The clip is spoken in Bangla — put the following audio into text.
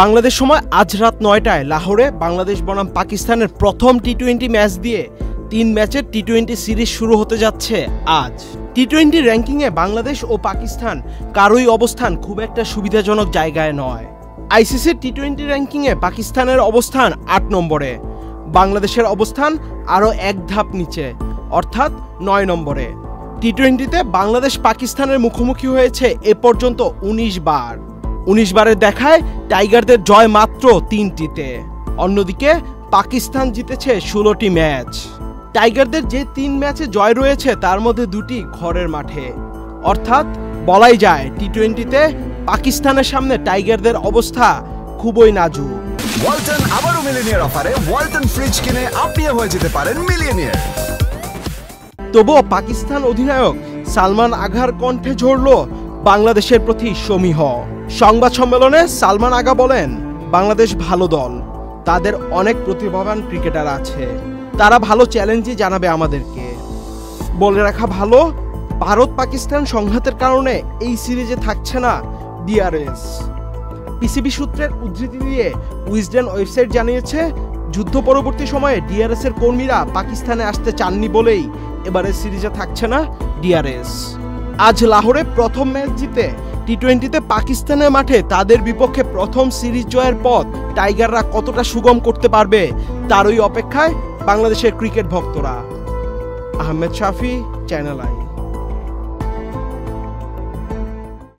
বাংলাদেশ সময় আজ রাত ৯টায় লাহোরে বাংলাদেশ বনাম পাকিস্তানের প্রথম টি-20 ম্যাচ দিয়ে ৩ ম্যাচের টি-20 সিরিজ শুরু হতে যাচ্ছে আজ। টি-20 র্যাঙ্কিংয়ে বাংলাদেশ ও পাকিস্তান কারোই অবস্থান খুব একটা সুবিধাজনক জায়গায় নয়। আইসিসির টি-20 র্যাঙ্কিংয়ে পাকিস্তানের অবস্থান ৮ নম্বরে, বাংলাদেশের অবস্থান আরও এক ধাপ নিচে অর্থাৎ ৯ নম্বরে। টি-20তে বাংলাদেশ পাকিস্তানের মুখোমুখি হয়েছে এ পর্যন্ত ১৯ বার। ১৯ বারের দেখায় টাইগারদের জয় মাত্র ৩টিতে। অন্যদিকে পাকিস্তান জিতেছে ১৬টি ম্যাচ। টাইগারদের যে ৩ ম্যাচে জয় রয়েছে তার মধ্যে ২টি ঘরের মাঠে, অর্থাৎ বলাই যায় টি-20তে পাকিস্তানের সামনে টাইগারদের অবস্থা খুবই নাজুক। ওয়ালটন আবারও মিলিয়নিয়ার অফারে ওয়ালটন ফ্রিজ কিনে আপনিও হয়ে যেতে পারেন মিলিয়নিয়ার। তবুও পাকিস্তান অধিনায়ক সালমান আগার কণ্ঠে ঝরল বাংলাদেশের প্রতি সমীহ। সংবাদ সম্মেলনে সালমান আগা বলেন, বাংলাদেশ ভালো দল, তাদের অনেক প্রতিভাবান ক্রিকেটার আছে, তারা ভালো চ্যালেঞ্জই জানাবে আমাদেরকে। বলে রাখা ভালো, ভারত পাকিস্তান সংঘাতের কারণে এই সিরিজে থাকছে না ডিআরএস। পিসিবি সূত্রের উদ্ধৃতি দিয়ে উইজডেন ওয়েবসাইট জানিয়েছে, যুদ্ধ পরবর্তী সময়ে ডিআরএস এর কর্মীরা পাকিস্তানে আসতে চাননি বলেই এবারের সিরিজে থাকছে না ডিআরএস। আজ লাহোরে প্রথম ম্যাচ জিতে টি-20তে পাকিস্তানের মাঠে তাদের বিপক্ষে প্রথম সিরিজ জয়ের পথ টাইগাররা কতটা সুগম করতে পারবে তারই অপেক্ষায় বাংলাদেশের ক্রিকেট ভক্তরা। আহমেদ শাফি, চ্যানেল আই।